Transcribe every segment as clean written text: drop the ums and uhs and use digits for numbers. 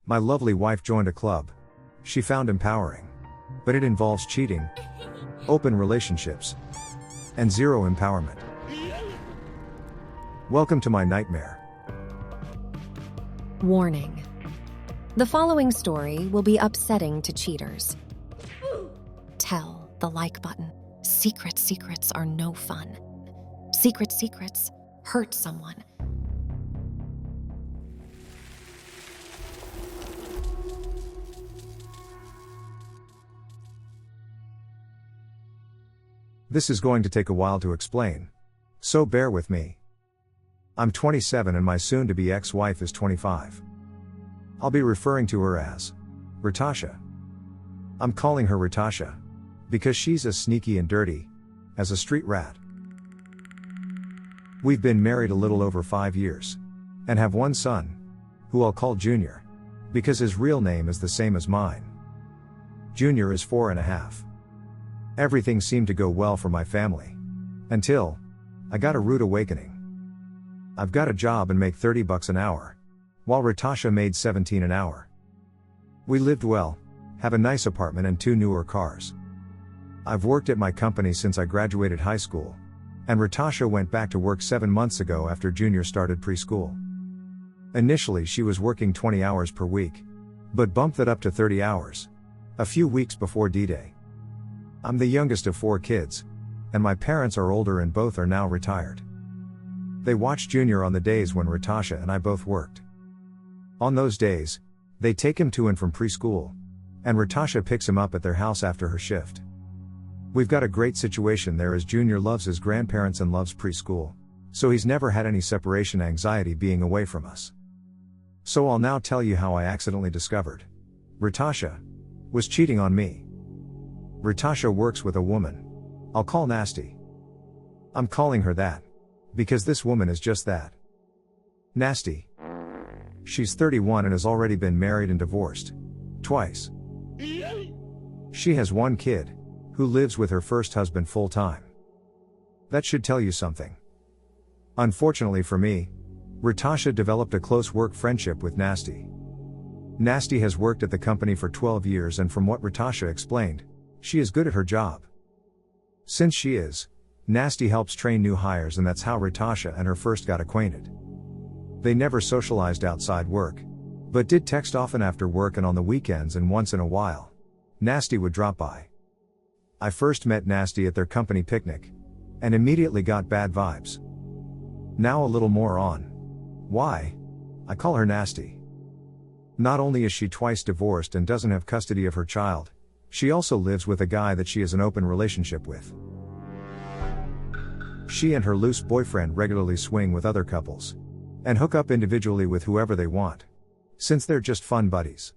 My lovely wife joined a club she found empowering. But it involves cheating, open relationships, and zero empowerment. Welcome to my nightmare. Warning. The following story will be upsetting to cheaters. Tell the like button. Secrets are no fun. Secrets hurt someone. This is going to take a while to explain, so bear with me. I'm 27 and my soon-to-be ex-wife is 25. I'll be referring to her as Ritasha. I'm calling her Ritasha because she's as sneaky and dirty as a street rat. We've been married a little over 5 years and have one son, who I'll call Junior, because his real name is the same as mine. Junior is 4.5. Everything seemed to go well for my family. Until I got a rude awakening. I've got a job and make $30 an hour, while Ritasha made $17 an hour. We lived well, have a nice apartment and 2 newer cars. I've worked at my company since I graduated high school, and Ritasha went back to work 7 months ago after Junior started preschool. Initially she was working 20 hours per week, but bumped it up to 30 hours, a few weeks before D-Day. I'm the youngest of 4 kids, and my parents are older and both are now retired. They watch Junior on the days when Ritasha and I both worked. On those days, they take him to and from preschool, and Ritasha picks him up at their house after her shift. We've got a great situation there as Junior loves his grandparents and loves preschool, so he's never had any separation anxiety being away from us. So I'll now tell you how I accidentally discovered Ritasha was cheating on me. Ritasha works with a woman I'll call Nasty. I'm calling her that because this woman is just that. Nasty. She's 31 and has already been married and divorced twice. She has 1 kid who lives with her first husband full-time. That should tell you something. Unfortunately for me, Ritasha developed a close work friendship with Nasty. Nasty has worked at the company for 12 years and from what Ritasha explained, she is good at her job. Since she is, Nasty helps train new hires and that's how Ritasha and her first got acquainted. They never socialized outside work, but did text often after work and on the weekends and once in a while, Nasty would drop by. I first met Nasty at their company picnic, and immediately got bad vibes. Now a little more on why I call her Nasty. Not only is she twice divorced and doesn't have custody of her child, she also lives with a guy that she has an open relationship with. She and her loose boyfriend regularly swing with other couples, and hook up individually with whoever they want, since they're just fun buddies.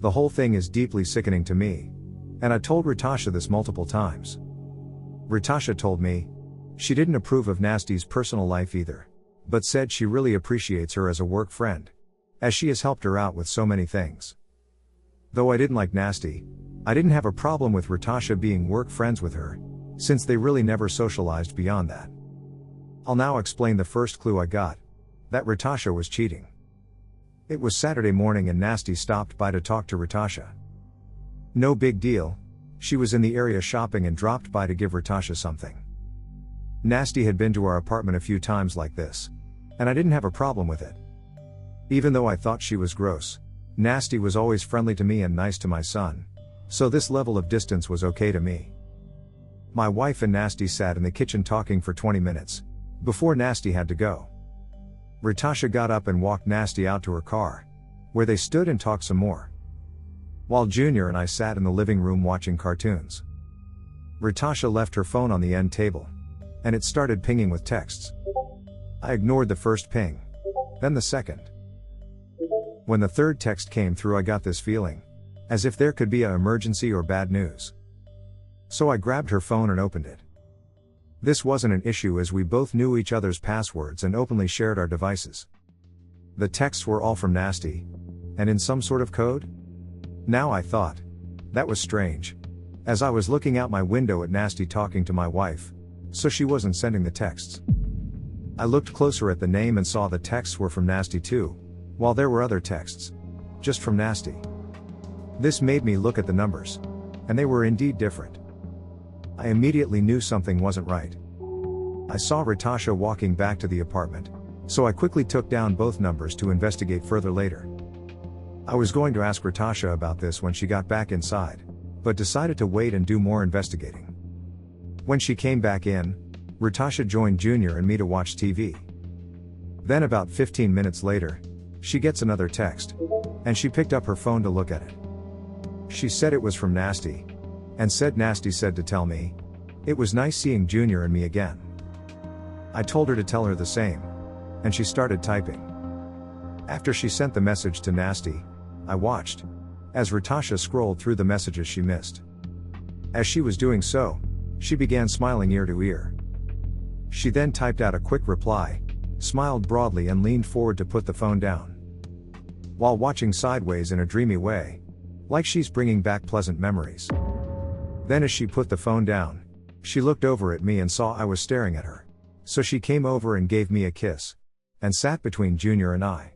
The whole thing is deeply sickening to me, and I told Ritasha this multiple times. Ritasha told me she didn't approve of Nasty's personal life either, but said she really appreciates her as a work friend, as she has helped her out with so many things. Though I didn't like Nasty, I didn't have a problem with Ritasha being work friends with her, since they really never socialized beyond that. I'll now explain the first clue I got, that Ritasha was cheating. It was Saturday morning and Nasty stopped by to talk to Ritasha. No big deal, she was in the area shopping and dropped by to give Ritasha something. Nasty had been to our apartment a few times like this, and I didn't have a problem with it. Even though I thought she was gross, Nasty was always friendly to me and nice to my son, so this level of distance was okay to me. My wife and Nasty sat in the kitchen talking for 20 minutes, before Nasty had to go. Ritasha got up and walked Nasty out to her car, where they stood and talked some more, while Junior and I sat in the living room watching cartoons. Ritasha left her phone on the end table, and it started pinging with texts. I ignored the first ping, then the second. When the third text came through I got this feeling, as if there could be an emergency or bad news. So I grabbed her phone and opened it. This wasn't an issue as we both knew each other's passwords and openly shared our devices. The texts were all from Nasty, and in some sort of code? Now I thought, that was strange, as I was looking out my window at Nasty talking to my wife, so she wasn't sending the texts. I looked closer at the name and saw the texts were from Nasty too, while there were other texts just from Nasty. This made me look at the numbers. And they were indeed different. I immediately knew something wasn't right. I saw Ritasha walking back to the apartment, so I quickly took down both numbers to investigate further later. I was going to ask Ritasha about this when she got back inside, but decided to wait and do more investigating. When she came back in, Ritasha joined Junior and me to watch TV. Then about 15 minutes later, she gets another text, and she picked up her phone to look at it. She said it was from Nasty, and said Nasty said to tell me, "It was nice seeing Junior and me again." I told her to tell her the same, and she started typing. After she sent the message to Nasty, I watched, as Ritasha scrolled through the messages she missed. As she was doing so, she began smiling ear to ear. She then typed out a quick reply, smiled broadly and leaned forward to put the phone down. While watching sideways in a dreamy way, like she's bringing back pleasant memories. Then as she put the phone down, she looked over at me and saw I was staring at her. So she came over and gave me a kiss, and sat between Junior and I.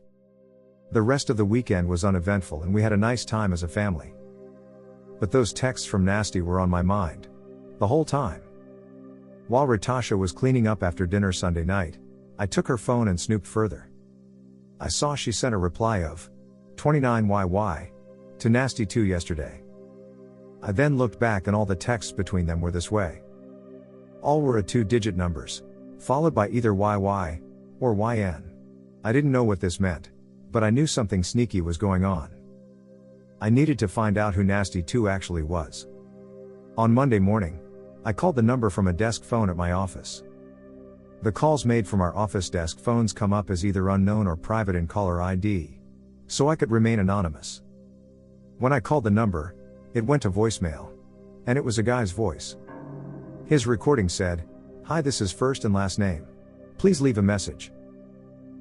The rest of the weekend was uneventful and we had a nice time as a family. But those texts from Nasty were on my mind, the whole time. While Ritasha was cleaning up after dinner Sunday night, I took her phone and snooped further. I saw she sent a reply of 29YY to Nasty 2 yesterday. I then looked back and all the texts between them were this way. All were 2-digit numbers, followed by either YY or YN. I didn't know what this meant, but I knew something sneaky was going on. I needed to find out who Nasty 2 actually was. On Monday morning, I called the number from a desk phone at my office. The calls made from our office desk phones come up as either unknown or private in caller ID, so I could remain anonymous. When I called the number, it went to voicemail, and it was a guy's voice. His recording said, "Hi, this is first and last name. Please leave a message.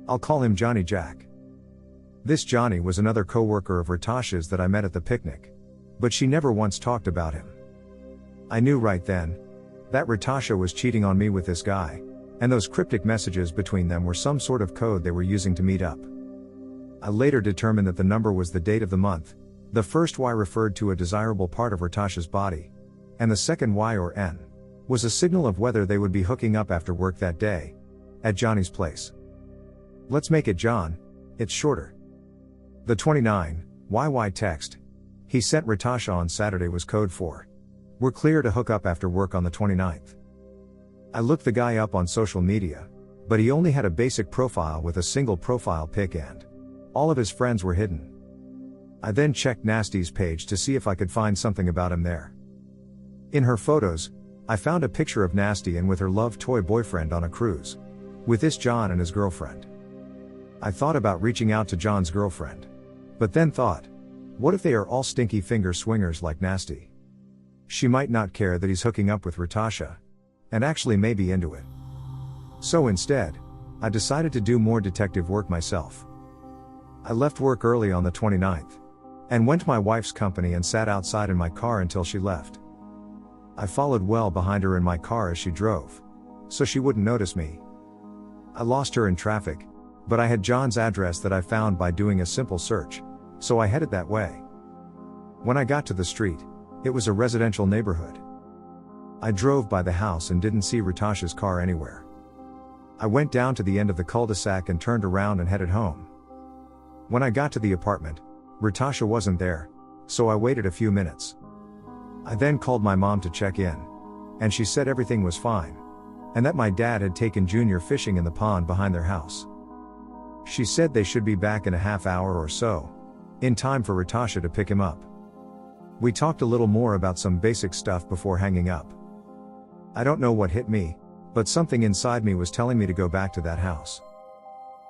I'll call him Johnny Jack." This Johnny was another co-worker of Ritasha's that I met at the picnic, but she never once talked about him. I knew right then that Ritasha was cheating on me with this guy, and those cryptic messages between them were some sort of code they were using to meet up. I later determined that the number was the date of the month. The first Y referred to a desirable part of Ritasha's body, and the second Y or N was a signal of whether they would be hooking up after work that day, at Johnny's place. Let's make it John, it's shorter. The 29YY text he sent Ritasha on Saturday was code for, "We're clear to hook up after work on the 29th. I looked the guy up on social media, but he only had a basic profile with a single profile pic and all of his friends were hidden. I then checked Nasty's page to see if I could find something about him there. In her photos, I found a picture of Nasty and with her love toy boyfriend on a cruise, with this John and his girlfriend. I thought about reaching out to John's girlfriend, but then thought, what if they are all stinky finger swingers like Nasty? She might not care that he's hooking up with Ritasha, and actually may be into it. So instead, I decided to do more detective work myself. I left work early on the 29th, and went to my wife's company and sat outside in my car until she left. I followed well behind her in my car as she drove, so she wouldn't notice me. I lost her in traffic, but I had John's address that I found by doing a simple search, so I headed that way. When I got to the street, it was a residential neighborhood. I drove by the house and didn't see Ritasha's car anywhere. I went down to the end of the cul-de-sac and turned around and headed home. When I got to the apartment, Ritasha wasn't there, so I waited a few minutes. I then called my mom to check in, and she said everything was fine, and that my dad had taken Junior fishing in the pond behind their house. She said they should be back in a half hour or so, in time for Ritasha to pick him up. We talked a little more about some basic stuff before hanging up. I don't know what hit me, but something inside me was telling me to go back to that house.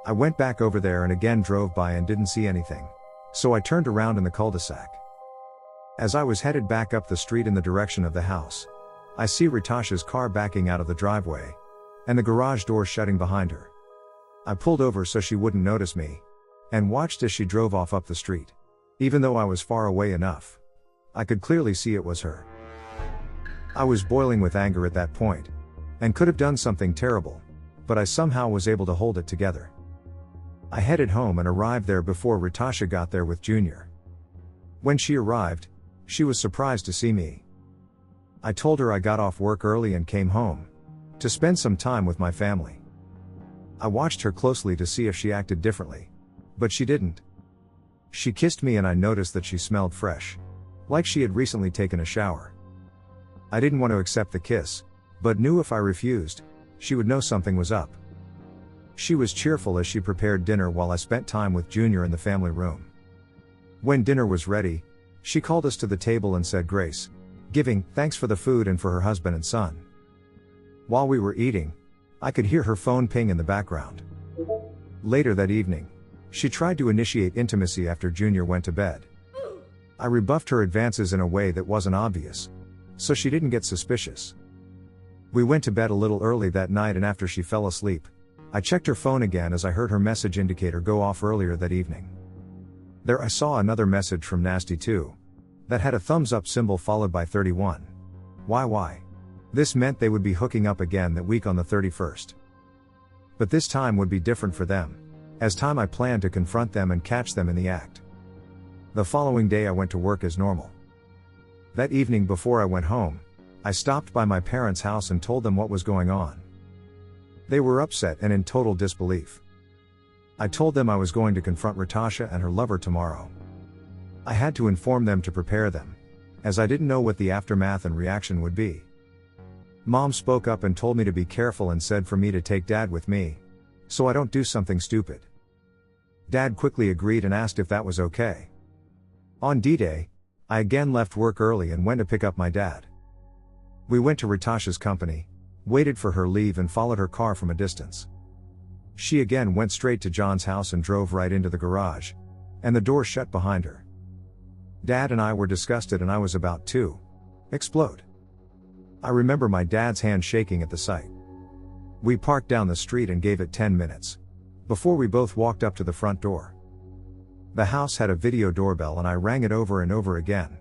I went back over there and again drove by and didn't see anything, so I turned around in the cul-de-sac. As I was headed back up the street in the direction of the house, I see Ritasha's car backing out of the driveway, and the garage door shutting behind her. I pulled over so she wouldn't notice me, and watched as she drove off up the street. Even though I was far away enough, I could clearly see it was her. I was boiling with anger at that point, and could have done something terrible, but I somehow was able to hold it together. I headed home and arrived there before Ritasha got there with Junior. When she arrived, she was surprised to see me. I told her I got off work early and came home to spend some time with my family. I watched her closely to see if she acted differently, but she didn't. She kissed me and I noticed that she smelled fresh, like she had recently taken a shower. I didn't want to accept the kiss, but knew if I refused, she would know something was up. She was cheerful as she prepared dinner while I spent time with Junior in the family room. When dinner was ready, she called us to the table and said grace, giving thanks for the food and for her husband and son. While we were eating, I could hear her phone ping in the background. Later that evening, she tried to initiate intimacy after Junior went to bed. I rebuffed her advances in a way that wasn't obvious, so she didn't get suspicious. We went to bed a little early that night, and after she fell asleep, I checked her phone again as I heard her message indicator go off earlier that evening. There I saw another message from Nasty 2 that had a thumbs up symbol followed by 31. Why? This meant they would be hooking up again that week on the 31st. But this time would be different for them, as time I planned to confront them and catch them in the act. The following day I went to work as normal. That evening before I went home, I stopped by my parents' house and told them what was going on. They were upset and in total disbelief. I told them I was going to confront Ritasha and her lover tomorrow. I had to inform them to prepare them, as I didn't know what the aftermath and reaction would be. Mom spoke up and told me to be careful and said for me to take Dad with me, so I don't do something stupid. Dad quickly agreed and asked if that was okay. On D-Day, I again left work early and went to pick up my dad. We went to Ritasha's company, waited for her leave and followed her car from a distance. She again went straight to John's house and drove right into the garage, and the door shut behind her. Dad and I were disgusted and I was about to explode. I remember my dad's hand shaking at the sight. We parked down the street and gave it 10 minutes before we both walked up to the front door. The house had a video doorbell and I rang it over and over again,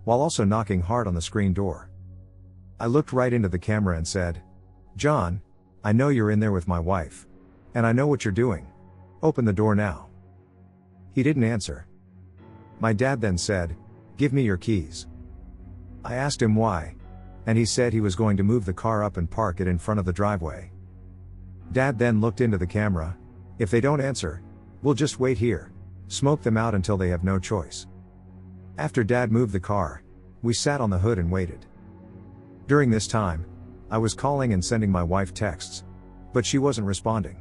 while also knocking hard on the screen door. I looked right into the camera and said, "John, I know you're in there with my wife. And I know what you're doing. Open the door now." He didn't answer. My dad then said, "Give me your keys." I asked him why, and he said he was going to move the car up and park it in front of the driveway. Dad then looked into the camera. "If they don't answer, we'll just wait here, smoke them out until they have no choice." After Dad moved the car, we sat on the hood and waited. During this time, I was calling and sending my wife texts, but she wasn't responding.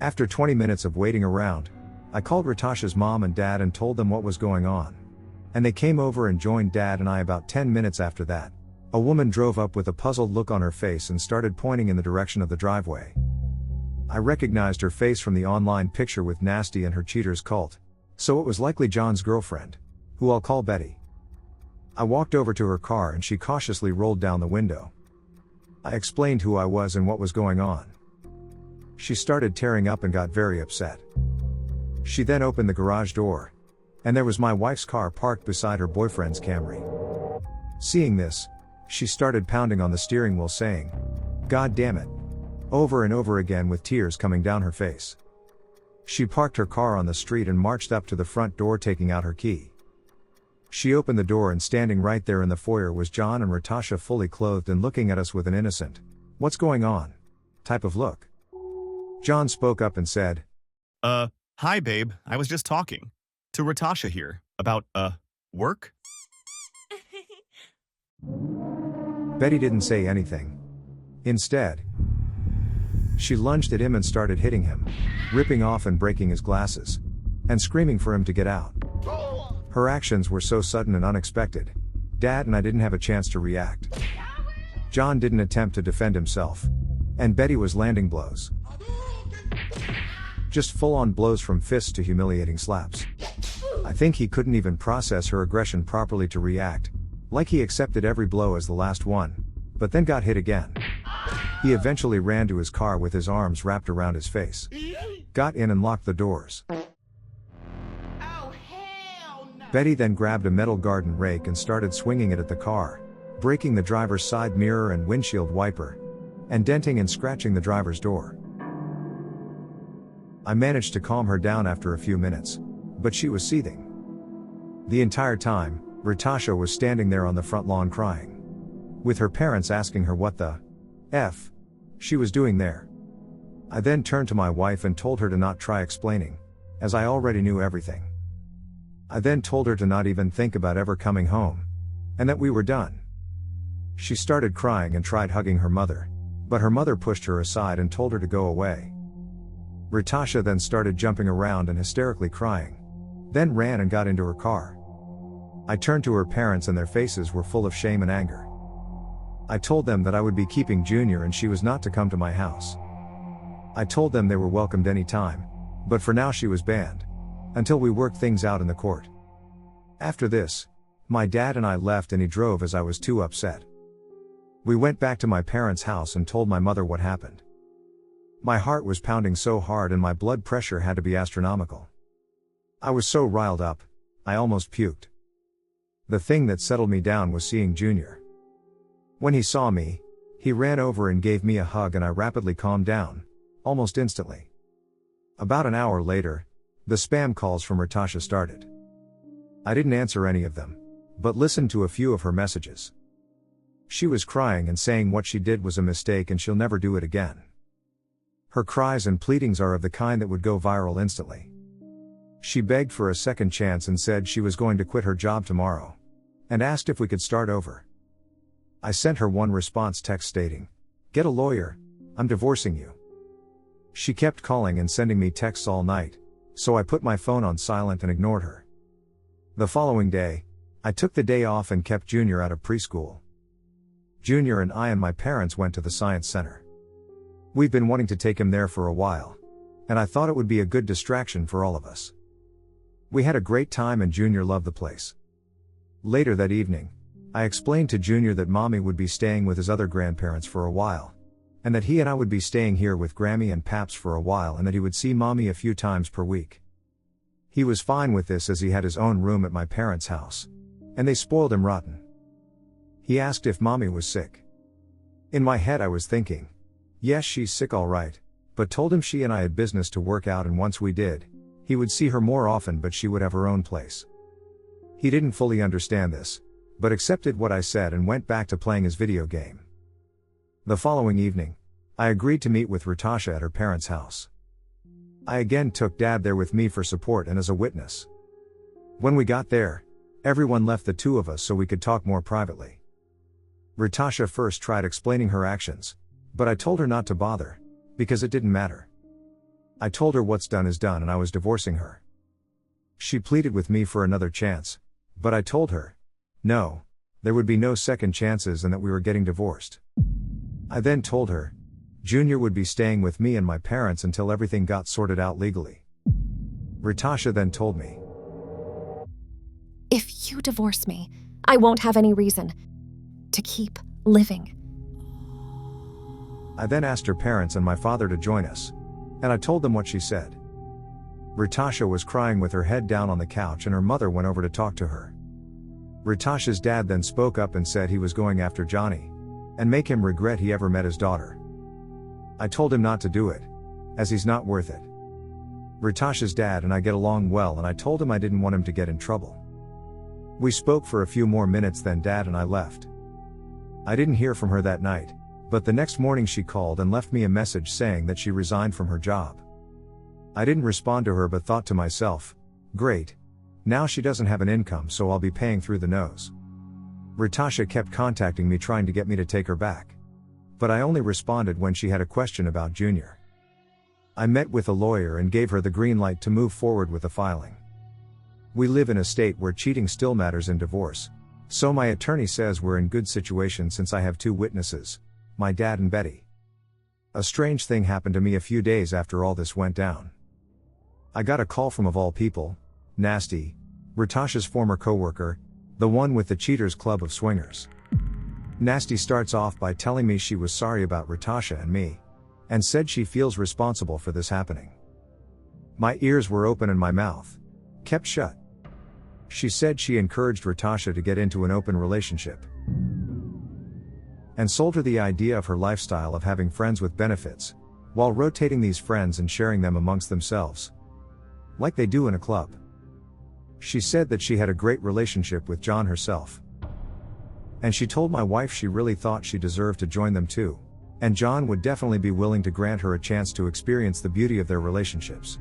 After 20 minutes of waiting around, I called Ritasha's mom and dad and told them what was going on. And they came over and joined Dad and I about 10 minutes after that. A woman drove up with a puzzled look on her face and started pointing in the direction of the driveway. I recognized her face from the online picture with Nasty and her cheaters cult, so it was likely John's girlfriend, who I'll call Betty. I walked over to her car and she cautiously rolled down the window. I explained who I was and what was going on. She started tearing up and got very upset. She then opened the garage door, and there was my wife's car parked beside her boyfriend's Camry. Seeing this, she started pounding on the steering wheel saying, "God damn it," over and over again with tears coming down her face. She parked her car on the street and marched up to the front door taking out her key. She opened the door and standing right there in the foyer was John and Ritasha fully clothed and looking at us with an innocent, "What's going on?" type of look. John spoke up and said, Hi babe, I was just talking to Ritasha here about, work?" Betty didn't say anything. Instead, she lunged at him and started hitting him, ripping off and breaking his glasses, and screaming for him to get out. Her actions were so sudden and unexpected, Dad and I didn't have a chance to react. John didn't attempt to defend himself, and Betty was landing blows. Just full-on blows from fists to humiliating slaps. I think he couldn't even process her aggression properly to react, like he accepted every blow as the last one, but then got hit again. He eventually ran to his car with his arms wrapped around his face, got in and locked the doors. Betty then grabbed a metal garden rake and started swinging it at the car, breaking the driver's side mirror and windshield wiper, and denting and scratching the driver's door. I managed to calm her down after a few minutes, but she was seething. The entire time, Ritasha was standing there on the front lawn crying, with her parents asking her what the F she was doing there. I then turned to my wife and told her to not try explaining, as I already knew everything. I then told her to not even think about ever coming home, and that we were done. She started crying and tried hugging her mother, but her mother pushed her aside and told her to go away. Ritasha then started jumping around and hysterically crying, then ran and got into her car. I turned to her parents and their faces were full of shame and anger. I told them that I would be keeping Junior and she was not to come to my house. I told them they were welcomed any time, but for now she was banned, until we worked things out in the court. After this, my dad and I left and he drove as I was too upset. We went back to my parents' house and told my mother what happened. My heart was pounding so hard and my blood pressure had to be astronomical. I was so riled up, I almost puked. The thing that settled me down was seeing Junior. When he saw me, he ran over and gave me a hug and I rapidly calmed down, almost instantly. About an hour later, the spam calls from Ritasha started. I didn't answer any of them, but listened to a few of her messages. She was crying and saying what she did was a mistake and she'll never do it again. Her cries and pleadings are of the kind that would go viral instantly. She begged for a second chance and said she was going to quit her job tomorrow, and asked if we could start over. I sent her one response text stating, "Get a lawyer, I'm divorcing you." She kept calling and sending me texts all night, so I put my phone on silent and ignored her. The following day, I took the day off and kept Junior out of preschool. Junior and I and my parents went to the science center. We've been wanting to take him there for a while, and I thought it would be a good distraction for all of us. We had a great time and Junior loved the place. Later that evening, I explained to Junior that Mommy would be staying with his other grandparents for a while, and that he and I would be staying here with Grammy and Paps for a while and that he would see Mommy a few times per week. He was fine with this as he had his own room at my parents' house, and they spoiled him rotten. He asked if Mommy was sick. In my head I was thinking, yes, she's sick all right, but told him she and I had business to work out and once we did, he would see her more often but she would have her own place. He didn't fully understand this, but accepted what I said and went back to playing his video game. The following evening, I agreed to meet with Ritasha at her parents' house. I again took Dad there with me for support and as a witness. When we got there, everyone left the two of us so we could talk more privately. Ritasha first tried explaining her actions, but I told her not to bother, because it didn't matter. I told her what's done is done and I was divorcing her. She pleaded with me for another chance, but I told her, no, there would be no second chances and that we were getting divorced. I then told her, Junior would be staying with me and my parents until everything got sorted out legally. Ritasha then told me, If you divorce me, I won't have any reason to keep living. I then asked her parents and my father to join us, and I told them what she said. Ritasha was crying with her head down on the couch and her mother went over to talk to her. Ritasha's dad then spoke up and said he was going after Johnny, and make him regret he ever met his daughter. I told him not to do it, as he's not worth it. Ritasha's dad and I get along well and I told him I didn't want him to get in trouble. We spoke for a few more minutes then Dad and I left. I didn't hear from her that night, but the next morning she called and left me a message saying that she resigned from her job. I didn't respond to her but thought to myself, great, now she doesn't have an income so I'll be paying through the nose. Ritasha kept contacting me trying to get me to take her back, but I only responded when she had a question about Junior. I met with a lawyer and gave her the green light to move forward with the filing. We live in a state where cheating still matters in divorce, so my attorney says we're in good situation since I have two witnesses, my dad and Betty. A strange thing happened to me a few days after all this went down. I got a call from of all people, Nasty, Ritasha's former coworker, the one with the Cheaters Club of Swingers. Nasty starts off by telling me she was sorry about Ritasha and me, and said she feels responsible for this happening. My ears were open and my mouth kept shut. She said she encouraged Ritasha to get into an open relationship, and sold her the idea of her lifestyle of having friends with benefits, while rotating these friends and sharing them amongst themselves, like they do in a club. She said that she had a great relationship with John herself. And she told my wife she really thought she deserved to join them too, and John would definitely be willing to grant her a chance to experience the beauty of their relationships.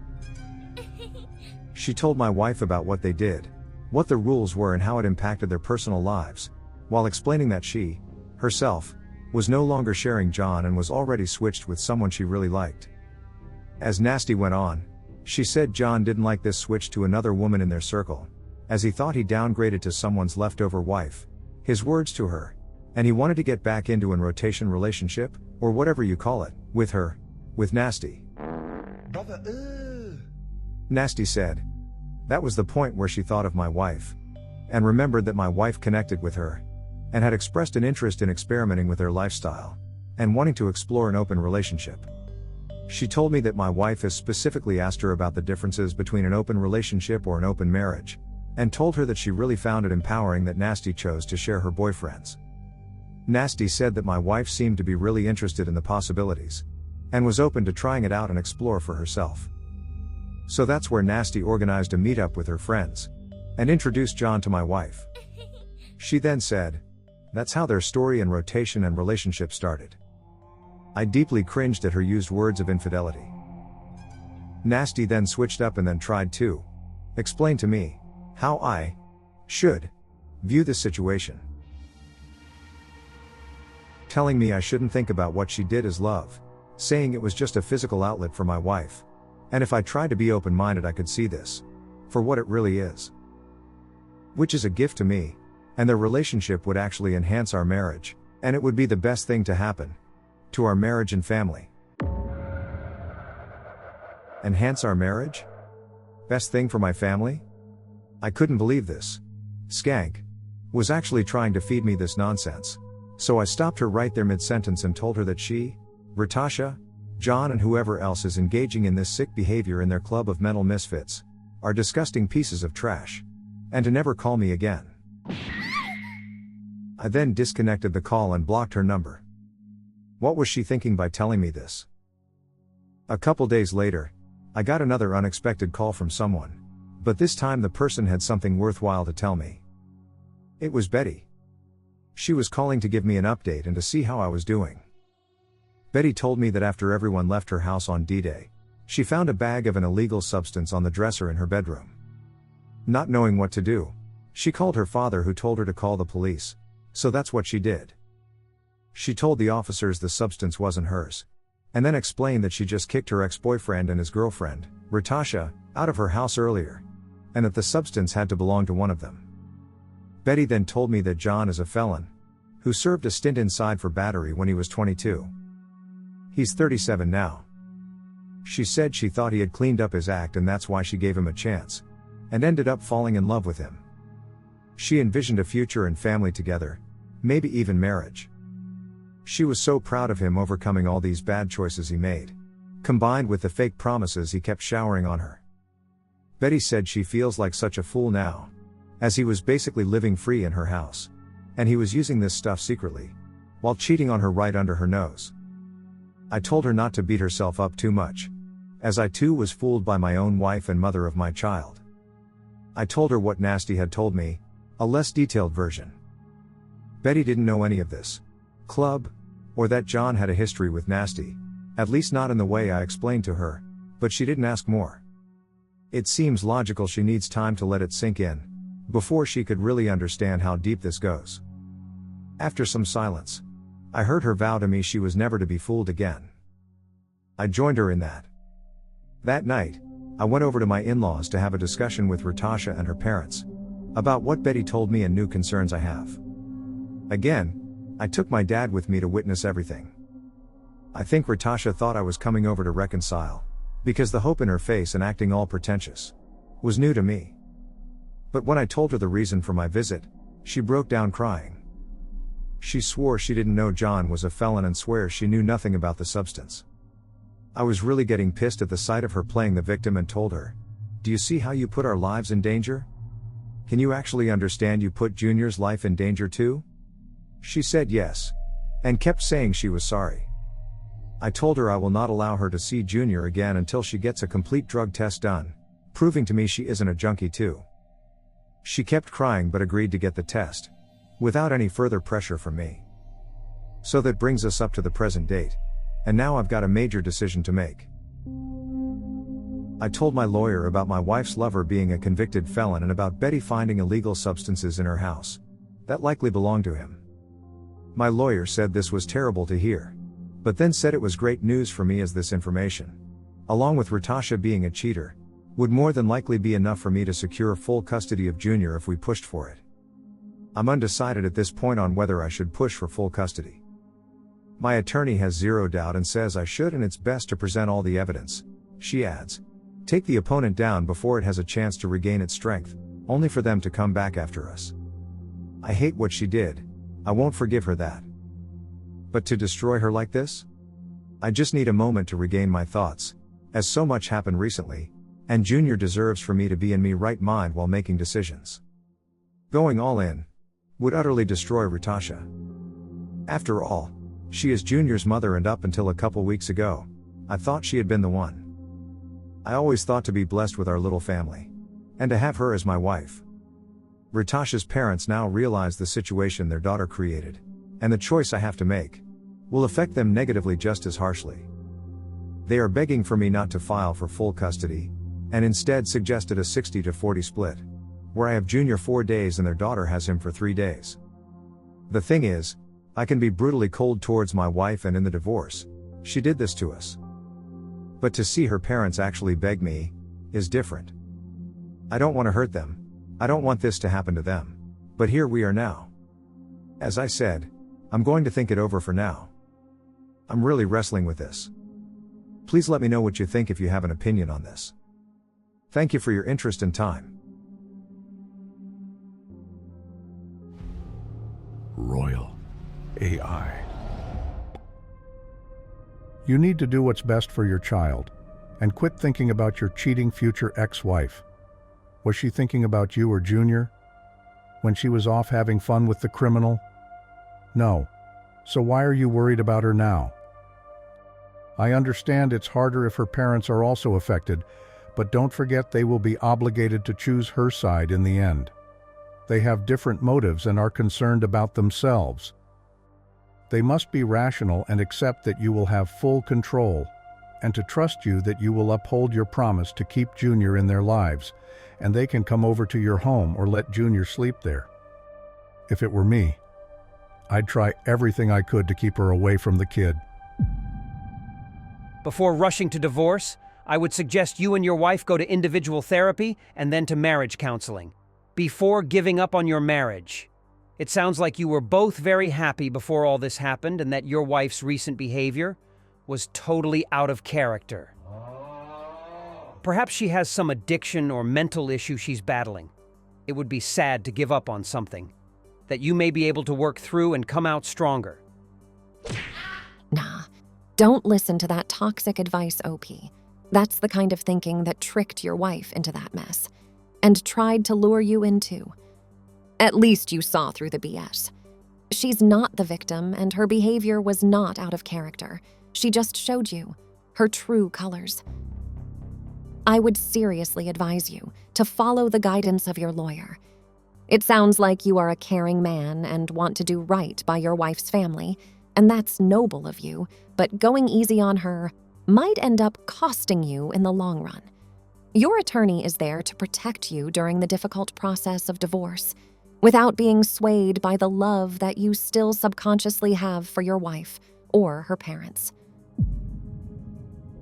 She told my wife about what they did, what the rules were and how it impacted their personal lives, while explaining that she, herself, was no longer sharing John and was already switched with someone she really liked. As Nasty went on, she said John didn't like this switch to another woman in their circle, as he thought he downgraded to someone's leftover wife, his words to her, and he wanted to get back into an rotation relationship, or whatever you call it, with her, with Nasty. Nasty said. That was the point where she thought of my wife, and remembered that my wife connected with her, and had expressed an interest in experimenting with their lifestyle, and wanting to explore an open relationship. She told me that my wife has specifically asked her about the differences between an open relationship or an open marriage, and told her that she really found it empowering that Nasty chose to share her boyfriends. Nasty said that my wife seemed to be really interested in the possibilities, and was open to trying it out and explore for herself. So that's where Nasty organized a meetup with her friends, and introduced John to my wife. She then said, that's how their story and rotation and relationship started. I deeply cringed at her used words of infidelity. Nasty then switched up and then tried to explain to me how I should view this situation, telling me I shouldn't think about what she did as love, saying it was just a physical outlet for my wife, and if I tried to be open-minded I could see this for what it really is, which is a gift to me, and their relationship would actually enhance our marriage, and it would be the best thing to happen to our marriage and family. Enhance our marriage? Best thing for my family? I couldn't believe this skank was actually trying to feed me this nonsense. So I stopped her right there mid-sentence and told her that she, Ratasha, John and whoever else is engaging in this sick behavior in their club of mental misfits, are disgusting pieces of trash, and to never call me again. I then disconnected the call and blocked her number. What was she thinking by telling me this? A couple days later, I got another unexpected call from someone, but this time the person had something worthwhile to tell me. It was Betty. She was calling to give me an update and to see how I was doing. Betty told me that after everyone left her house on D-Day, she found a bag of an illegal substance on the dresser in her bedroom. Not knowing what to do, she called her father, who told her to call the police, so that's what she did. She told the officers the substance wasn't hers, and then explained that she just kicked her ex-boyfriend and his girlfriend, Ratasha, out of her house earlier, and that the substance had to belong to one of them. Betty then told me that John is a felon, who served a stint inside for battery when he was 22. He's 37 now. She said she thought he had cleaned up his act and that's why she gave him a chance, and ended up falling in love with him. She envisioned a future and family together, maybe even marriage. She was so proud of him overcoming all these bad choices he made, combined with the fake promises he kept showering on her. Betty said she feels like such a fool now, as he was basically living free in her house, and he was using this stuff secretly, while cheating on her right under her nose. I told her not to beat herself up too much, as I too was fooled by my own wife and mother of my child. I told her what Nasty had told me, a less detailed version. Betty didn't know any of this club, or that John had a history with Nasty, at least not in the way I explained to her, but she didn't ask more. It seems logical she needs time to let it sink in, before she could really understand how deep this goes. After some silence, I heard her vow to me she was never to be fooled again. I joined her in that. That night, I went over to my in-laws to have a discussion with Ratasha and her parents, about what Betty told me and new concerns I have. Again, I took my dad with me to witness everything. I think Ratasha thought I was coming over to reconcile, because the hope in her face and acting all pretentious was new to me. But when I told her the reason for my visit, she broke down crying. She swore she didn't know John was a felon and swears she knew nothing about the substance. I was really getting pissed at the sight of her playing the victim and told her, "Do you see how you put our lives in danger? Can you actually understand you put Junior's life in danger too?" She said yes, and kept saying she was sorry. I told her I will not allow her to see Junior again until she gets a complete drug test done, proving to me she isn't a junkie too. She kept crying but agreed to get the test, without any further pressure from me. So that brings us up to the present date, and now I've got a major decision to make. I told my lawyer about my wife's lover being a convicted felon and about Betty finding illegal substances in her house that likely belonged to him. My lawyer said this was terrible to hear, but then said it was great news for me as this information, along with Ritasha being a cheater, would more than likely be enough for me to secure full custody of Junior if we pushed for it. I'm undecided at this point on whether I should push for full custody. My attorney has zero doubt and says I should, and it's best to present all the evidence. She adds, take the opponent down before it has a chance to regain its strength, only for them to come back after us. I hate what she did. I won't forgive her that. But to destroy her like this? I just need a moment to regain my thoughts, as so much happened recently, and Junior deserves for me to be in my right mind while making decisions. Going all in would utterly destroy Ritasha. After all, she is Junior's mother, and up until a couple weeks ago, I thought she had been the one. I always thought to be blessed with our little family, and to have her as my wife. Ritasha's parents now realize the situation their daughter created, and the choice I have to make will affect them negatively just as harshly. They are begging for me not to file for full custody, and instead suggested a 60-40 split, where I have Junior 4 days and their daughter has him for 3 days. The thing is, I can be brutally cold towards my wife, and in the divorce, she did this to us. But to see her parents actually beg me is different. I don't want to hurt them. I don't want this to happen to them. But here we are now. As I said, I'm going to think it over for now. I'm really wrestling with this. Please let me know what you think if you have an opinion on this. Thank you for your interest and time. Royal A.I. You need to do what's best for your child, and quit thinking about your cheating future ex-wife. Was she thinking about you or Junior when she was off having fun with the criminal? No. So why are you worried about her now? I understand it's harder if her parents are also affected, but don't forget they will be obligated to choose her side in the end. They have different motives and are concerned about themselves. They must be rational and accept that you will have full control, and to trust you that you will uphold your promise to keep Junior in their lives, and they can come over to your home or let Junior sleep there. If it were me, I'd try everything I could to keep her away from the kid. Before rushing to divorce, I would suggest you and your wife go to individual therapy and then to marriage counseling, before giving up on your marriage. It sounds like you were both very happy before all this happened, and that your wife's recent behavior was totally out of character. Perhaps she has some addiction or mental issue she's battling. It would be sad to give up on something that you may be able to work through and come out stronger. Nah, don't listen to that toxic advice, OP. That's the kind of thinking that tricked your wife into that mess, and tried to lure you into. At least you saw through the BS. She's not the victim, and her behavior was not out of character. She just showed you her true colors. I would seriously advise you to follow the guidance of your lawyer. It sounds like you are a caring man and want to do right by your wife's family, and that's noble of you, but going easy on her might end up costing you in the long run. Your attorney is there to protect you during the difficult process of divorce, without being swayed by the love that you still subconsciously have for your wife or her parents.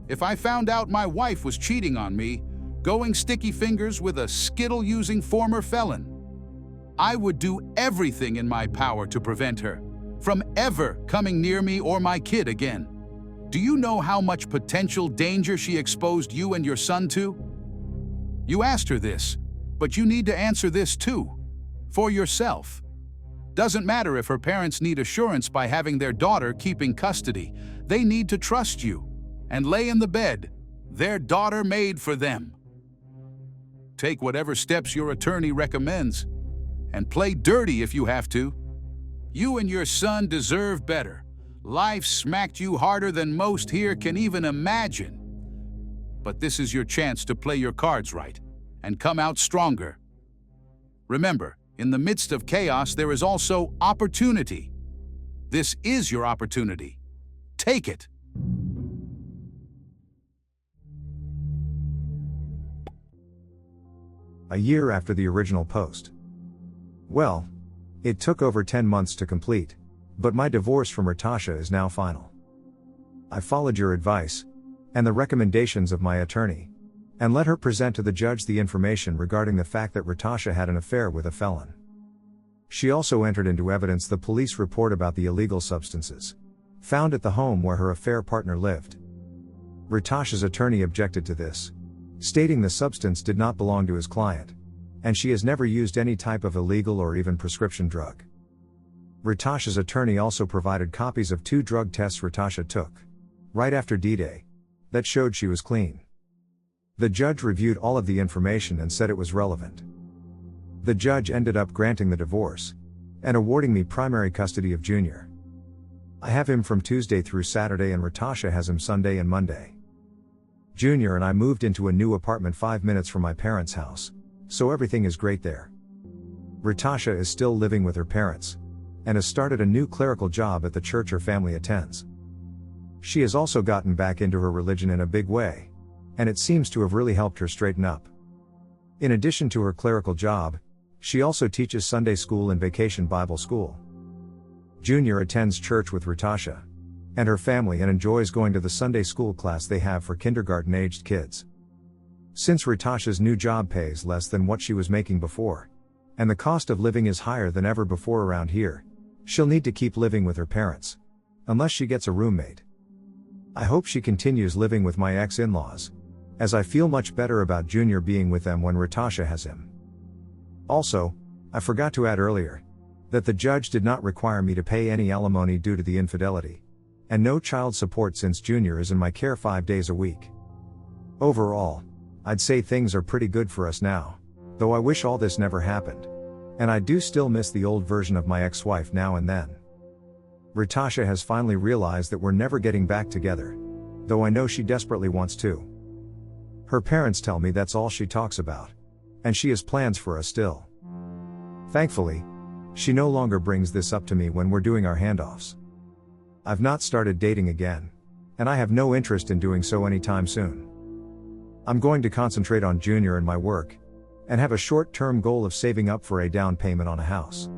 If I found out my wife was cheating on me, going sticky fingers with a Skittle-using former felon, I would do everything in my power to prevent her from ever coming near me or my kid again. Do you know how much potential danger she exposed you and your son to? You asked her this, but you need to answer this too. For yourself. Doesn't matter if her parents need assurance by having their daughter keeping custody. They need to trust you and lay in the bed their daughter made for them. Take whatever steps your attorney recommends and play dirty if you have to. You and your son deserve better. Life smacked you harder than most here can even imagine. But this is your chance to play your cards right and come out stronger. Remember, in the midst of chaos, there is also opportunity. This is your opportunity. Take it. A year after the original post. Well, it took over 10 months to complete, but my divorce from Ritasha is now final. I followed your advice, and the recommendations of my attorney, and let her present to the judge the information regarding the fact that Ritasha had an affair with a felon. She also entered into evidence the police report about the illegal substances found at the home where her affair partner lived. Ritasha's attorney objected to this, stating the substance did not belong to his client, and she has never used any type of illegal or even prescription drug. Ritasha's attorney also provided copies of 2 drug tests Ritasha took, right after D-Day, that showed she was clean. The judge reviewed all of the information and said it was relevant. The judge ended up granting the divorce, and awarding me primary custody of Junior. I have him from Tuesday through Saturday and Ritasha has him Sunday and Monday. Junior and I moved into a new apartment 5 minutes from my parents' house, so everything is great there. Ritasha is still living with her parents, and has started a new clerical job at the church her family attends. She has also gotten back into her religion in a big way, and it seems to have really helped her straighten up. In addition to her clerical job, she also teaches Sunday school and vacation Bible school. Junior attends church with Ritasha and her family and enjoys going to the Sunday school class they have for kindergarten-aged kids. Since Ritasha's new job pays less than what she was making before, and the cost of living is higher than ever before around here, she'll need to keep living with her parents, unless she gets a roommate. I hope she continues living with my ex-in-laws, as I feel much better about Junior being with them when Ritasha has him. Also, I forgot to add earlier, that the judge did not require me to pay any alimony due to the infidelity, and no child support since Junior is in my care 5 days a week. Overall, I'd say things are pretty good for us now, though I wish all this never happened, and I do still miss the old version of my ex-wife now and then. Ritasha has finally realized that we're never getting back together, though I know she desperately wants to. Her parents tell me that's all she talks about, and she has plans for us still. Thankfully, she no longer brings this up to me when we're doing our handoffs. I've not started dating again, and I have no interest in doing so anytime soon. I'm going to concentrate on Junior and my work, and have a short-term goal of saving up for a down payment on a house.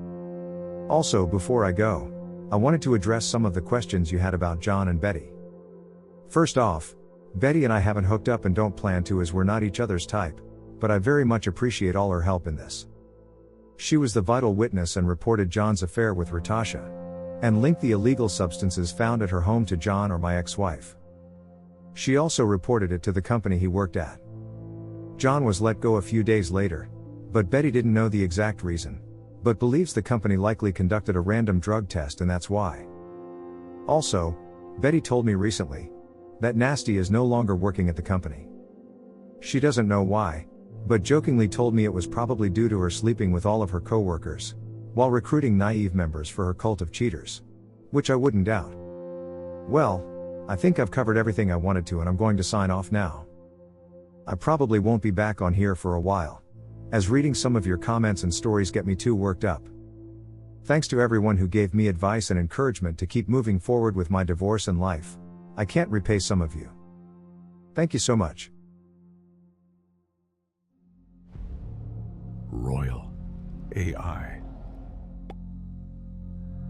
Also, before I go, I wanted to address some of the questions you had about John and Betty. First off, Betty and I haven't hooked up and don't plan to as we're not each other's type, but I very much appreciate all her help in this. She was the vital witness and reported John's affair with Ritasha, and linked the illegal substances found at her home to John or my ex-wife. She also reported it to the company he worked at. John was let go a few days later, but Betty didn't know the exact reason, but believes the company likely conducted a random drug test and that's why. Also, Betty told me recently that Nasty is no longer working at the company. She doesn't know why, but jokingly told me it was probably due to her sleeping with all of her coworkers, while recruiting naive members for her cult of cheaters. Which I wouldn't doubt. Well, I think I've covered everything I wanted to and I'm going to sign off now. I probably won't be back on here for a while, as reading some of your comments and stories get me too worked up. Thanks to everyone who gave me advice and encouragement to keep moving forward with my divorce and life. I can't repay some of you. Thank you so much. Royal A.I.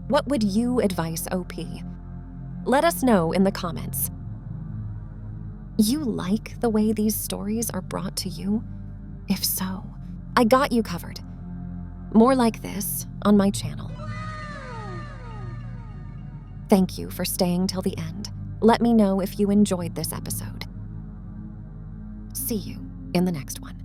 What would you advise OP? Let us know in the comments. You like the way these stories are brought to you? If so, I got you covered. More like this on my channel. Thank you for staying till the end. Let me know if you enjoyed this episode. See you in the next one.